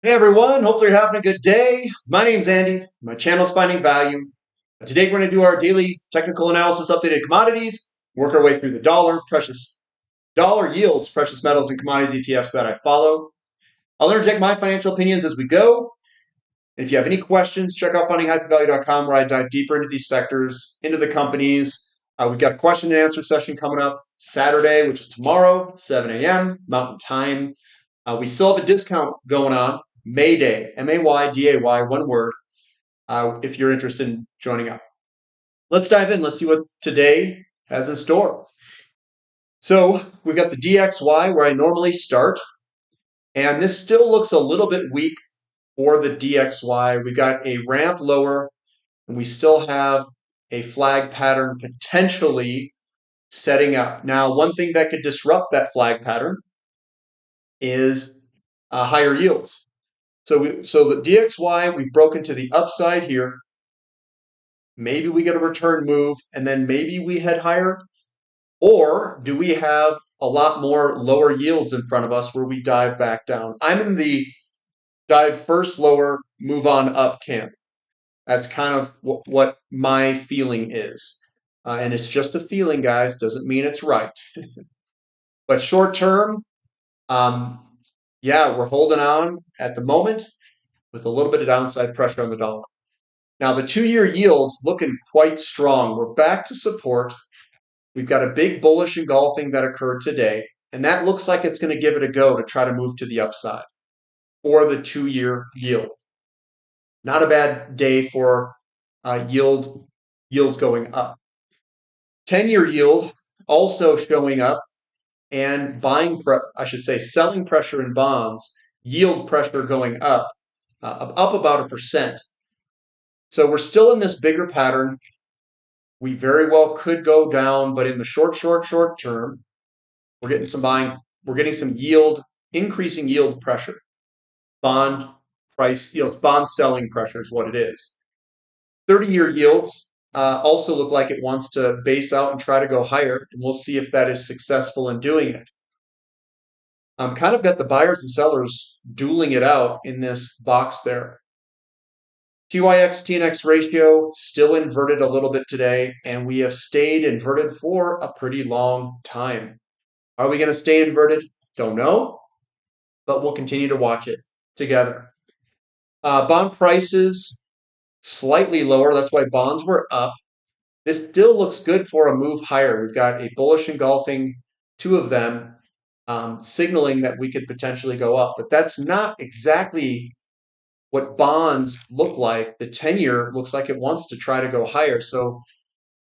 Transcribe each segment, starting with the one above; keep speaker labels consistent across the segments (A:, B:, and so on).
A: Hey everyone, hopefully you're having a good day. My name's Andy. My channel's Finding Value. Today we're going to do our daily technical analysis updated commodities, work our way through the dollar yields, precious metals and commodities ETFs that I follow. I'll interject my financial opinions as we go. And if you have any questions, check out finding-value.com where I dive deeper into these sectors, into the companies. We've got a question and answer session coming up Saturday, which is tomorrow, 7 a.m. Mountain Time. We still have a discount going on, May Day, M-A-Y-D-A-Y, one word, if you're interested in joining up. Let's dive in. Let's see what today has in store. So we've got the DXY where I normally start, and this still looks a little bit weak for the DXY. We got a ramp lower, and we still have a flag pattern potentially setting up. Now, one thing that could disrupt that flag pattern is higher yields. So the DXY, we've broken to the upside here. Maybe we get a return move, and then maybe we head higher. Or do we have a lot more lower yields in front of us where we dive back down? I'm in the dive first lower, move on up camp. That's kind of what my feeling is. And it's just a feeling, guys. Doesn't mean it's right. But short term, yeah, we're holding on at the moment with a little bit of downside pressure on the dollar. Now, the 2-year yield's looking quite strong. We're back to support. We've got a big bullish engulfing that occurred today, and that looks like it's going to give it a go to try to move to the upside for the 2-year yield. Not a bad day for yields going up. 10-year yield also showing up, and selling pressure in bonds, yield pressure going up about 1%. So we're still in this bigger pattern. We very well could go down, but in the short term, we're getting some increasing yield pressure. Bond price yields, bond selling pressure is what it is. 30-year yields also look like it wants to base out and try to go higher, and we'll see if that is successful in doing it. Kind of got the buyers and sellers dueling it out in this box there. TYX TNX ratio still inverted a little bit today, and we have stayed inverted for a pretty long time. Are we going to stay inverted? Don't know, but we'll continue to watch it together. Bond prices slightly lower. That's why bonds were up. This still looks good for a move higher. We've got a bullish engulfing, two of them, signaling that we could potentially go up. But that's not exactly what bonds look like. The 10-year looks like it wants to try to go higher. So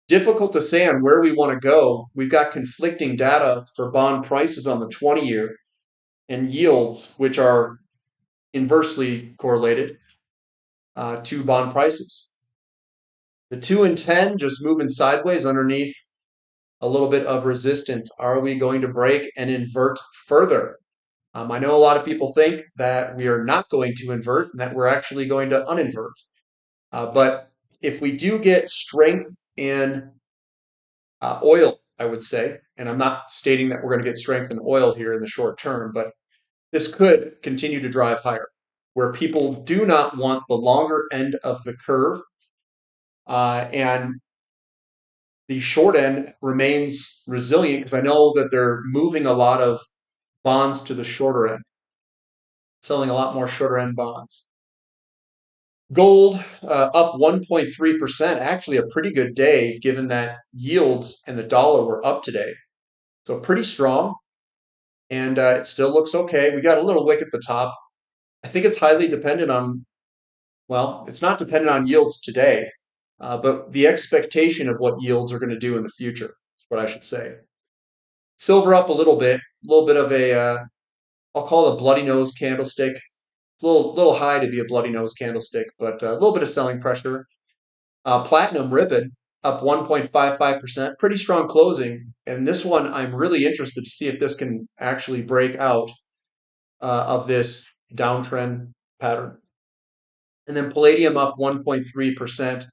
A: difficult to say on where we want to go. We've got conflicting data for bond prices on the 20-year and yields, which are inversely correlated to bond prices. The 2 and 10 just moving sideways underneath a little bit of resistance. Are we going to break and invert further? I know a lot of people think that we are not going to invert and that we're actually going to uninvert. But if we do get strength in oil, I would say, and I'm not stating that we're going to get strength in oil here in the short term, but this could continue to drive higher, where people do not want the longer end of the curve, and the short end remains resilient because I know that they're moving a lot of bonds to the shorter end, selling a lot more shorter end bonds. Gold up 1.3%, actually a pretty good day given that yields and the dollar were up today. So pretty strong, and it still looks okay. We got a little wick at the top. I think it's highly dependent on, well, it's not dependent on yields today, but the expectation of what yields are going to do in the future is what I should say. Silver up a little bit of a, I'll call it a bloody nose candlestick. It's a little high to be a bloody nose candlestick, but a little bit of selling pressure. Platinum ribbon up 1.55%, pretty strong closing. And this one, I'm really interested to see if this can actually break out of this downtrend pattern. And then palladium up 1.3%.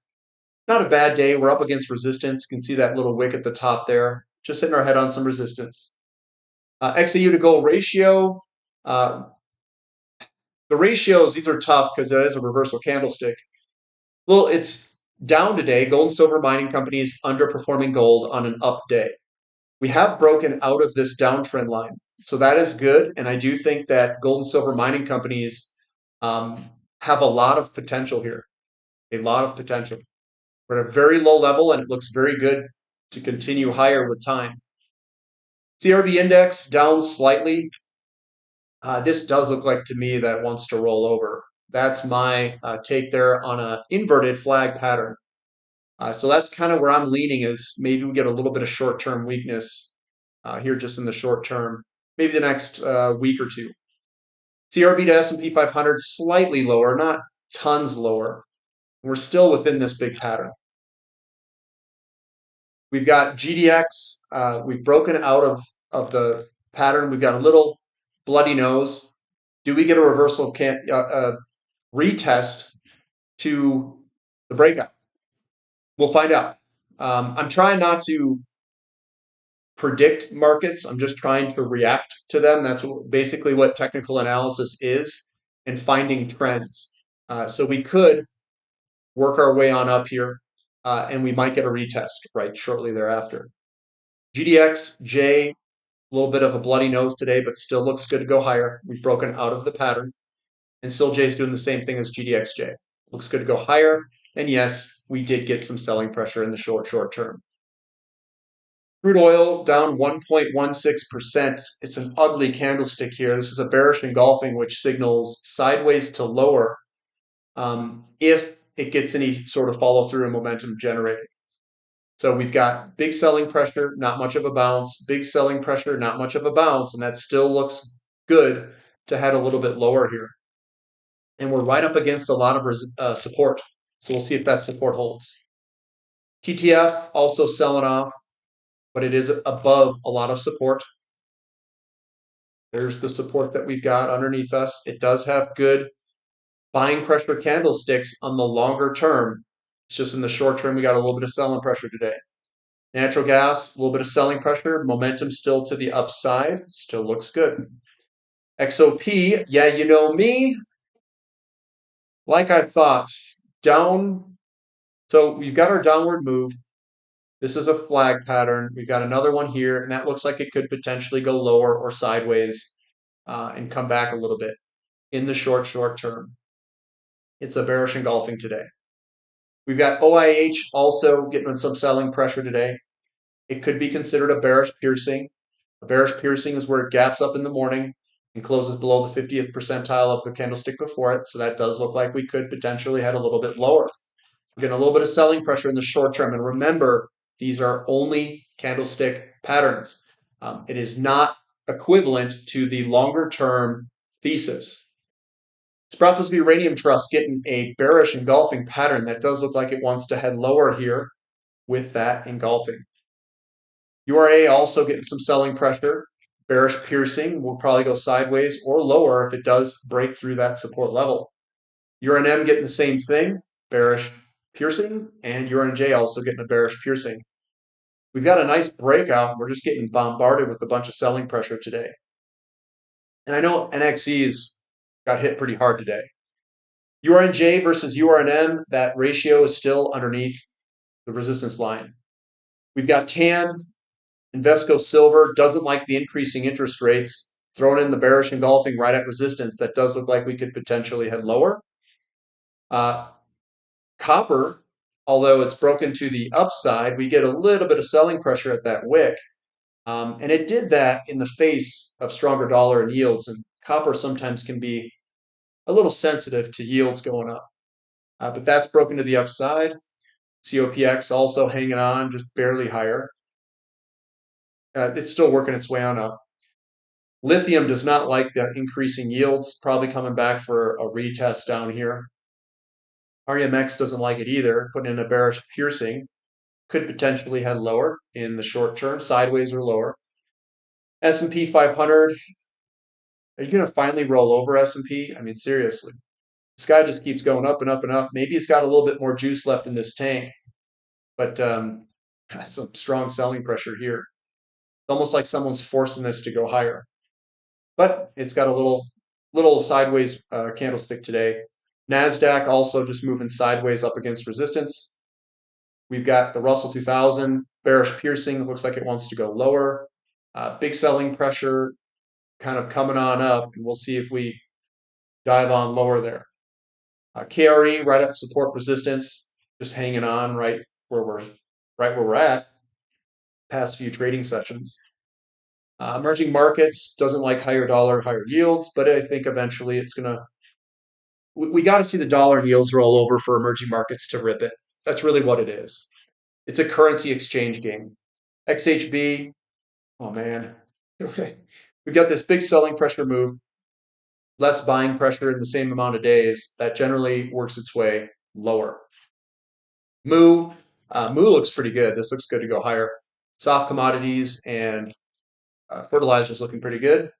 A: Not a bad day. We're up against resistance. You can see that little wick at the top there. Just hitting our head on some resistance. XAU to gold ratio. The ratios, these are tough because it is a reversal candlestick. Well, it's down today. Gold and silver mining companies underperforming gold on an up day. We have broken out of this downtrend line. So that is good. And I do think that gold and silver mining companies have a lot of potential here, a lot of potential. We're at a very low level and it looks very good to continue higher with time. CRB index down slightly. This does look like to me that it wants to roll over. That's my take there on an inverted flag pattern. So that's kind of where I'm leaning is maybe we get a little bit of short-term weakness here just in the short term, maybe the next week or two. CRB to S&P 500 slightly lower, not tons lower. We're still within this big pattern. We've got GDX. We've broken out of the pattern. We've got a little bloody nose. Do we get a reversal retest to the breakout? We'll find out. I'm trying not to predict markets. I'm just trying to react to them. That's basically what technical analysis is, and finding trends. So we could work our way on up here, and we might get a retest right shortly thereafter. GDXJ, a little bit of a bloody nose today, but still looks good to go higher. We've broken out of the pattern, and SILJ is doing the same thing as GDXJ. Looks good to go higher, and yes, we did get some selling pressure in the short term. Crude oil down 1.16%. It's an ugly candlestick here. This is a bearish engulfing, which signals sideways to lower if it gets any sort of follow through and momentum generated. So we've got big selling pressure, not much of a bounce, big selling pressure, not much of a bounce, and that still looks good to head a little bit lower here. And we're right up against a lot of support. So we'll see if that support holds. TTF also selling off, but it is above a lot of support. There's the support that we've got underneath us. It does have good buying pressure candlesticks on the longer term. It's just in the short term, we got a little bit of selling pressure today. Natural gas, a little bit of selling pressure. Momentum still to the upside. Still looks good. XOP, yeah, you know me. Like I thought, down. So we've got our downward move. This is a flag pattern. We've got another one here, and that looks like it could potentially go lower or sideways and come back a little bit in the short term. It's a bearish engulfing today. We've got OIH also getting some selling pressure today. It could be considered a bearish piercing. A bearish piercing is where it gaps up in the morning and closes below the 50th percentile of the candlestick before it. So that does look like we could potentially head a little bit lower. We're getting a little bit of selling pressure in the short term. And remember, these are only candlestick patterns. It is not equivalent to the longer term thesis. Sprott Uranium Trust getting a bearish engulfing pattern that does look like it wants to head lower here with that engulfing. URA also getting some selling pressure. Bearish piercing will probably go sideways or lower if it does break through that support level. URNM getting the same thing, bearish piercing, and URNJ also getting a bearish piercing. We've got a nice breakout. We're just getting bombarded with a bunch of selling pressure today. And I know NXE's got hit pretty hard today. URNJ versus URNM, that ratio is still underneath the resistance line. We've got TAN, Invesco Silver doesn't like the increasing interest rates, thrown in the bearish engulfing right at resistance. That does look like we could potentially head lower. Copper, although it's broken to the upside, we get a little bit of selling pressure at that wick. And it did that in the face of stronger dollar and yields. And copper sometimes can be a little sensitive to yields going up. But that's broken to the upside. COPX also hanging on, just barely higher. It's still working its way on up. Lithium does not like the increasing yields, probably coming back for a retest down here. REMX doesn't like it either, putting in a bearish piercing. Could potentially head lower in the short term, sideways or lower. S&P 500, are you going to finally roll over S&P? I mean, seriously. This guy just keeps going up and up and up. Maybe it's got a little bit more juice left in this tank, but has some strong selling pressure here. It's almost like someone's forcing this to go higher. But it's got a little Little sideways candlestick today. NASDAQ also just moving sideways up against resistance. We've got the Russell 2000, bearish piercing, looks like it wants to go lower. Big selling pressure kind of coming on up, and we'll see if we dive on lower there. KRE right at support resistance, just hanging on where we're right where we're at. Past few trading sessions. Emerging markets doesn't like higher dollar, higher yields, but I think eventually it's gonna. We got to see the dollar and yields roll over for emerging markets to rip it. That's really what it is. It's a currency exchange game. XHB, oh man, we've got this big selling pressure move, less buying pressure in the same amount of days. That generally works its way lower. Moo looks pretty good. This looks good to go higher. Soft commodities and fertilizers looking pretty good.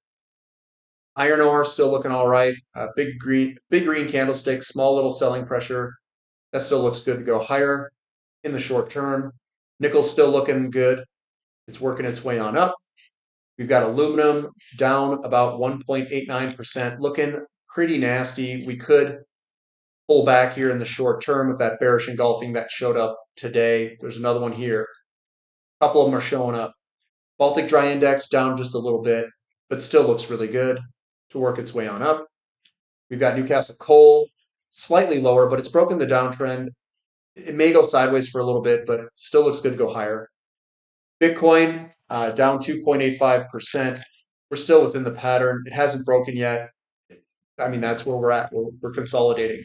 A: Iron ore still looking all right. Big green candlestick, small little selling pressure. That still looks good to go higher in the short term. Nickel's still looking good. It's working its way on up. We've got aluminum down about 1.89%, looking pretty nasty. We could pull back here in the short term with that bearish engulfing that showed up today. There's another one here. A couple of them are showing up. Baltic Dry Index down just a little bit, but still looks really good to work its way on up. We've got Newcastle Coal slightly lower, but it's broken the downtrend. It may go sideways for a little bit, but still looks good to go higher. Bitcoin down 2.85%. We're still within the pattern. It hasn't broken yet. I mean, that's where we're at. We're consolidating.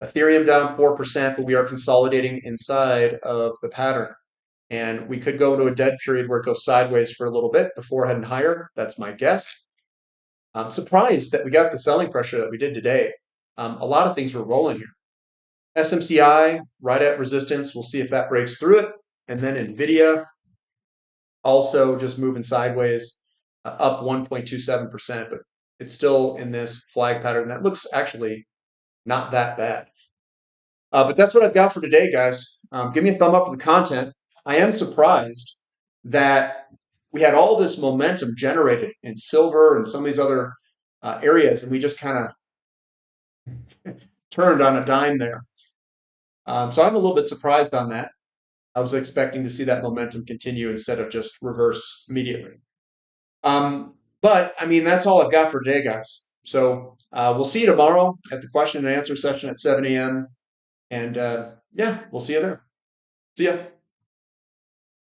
A: Ethereum down 4%, but we are consolidating inside of the pattern. And we could go into a dead period where it goes sideways for a little bit before heading higher. That's my guess. I'm surprised that we got the selling pressure that we did today. A lot of things were rolling here. SMCI right at resistance. We'll see if that breaks through it. And then NVIDIA also just moving sideways, up 1.27%, but it's still in this flag pattern that looks actually not that bad. But that's what I've got for today, guys. Give me a thumb up for the content. I am surprised that we had all this momentum generated in silver and some of these other areas, and we just kind of turned on a dime there. So I'm a little bit surprised on that. I was expecting to see that momentum continue instead of just reverse immediately. But I mean, that's all I've got for today, guys. So we'll see you tomorrow at the question and answer session at 7 a.m. And yeah, we'll see you there. See ya.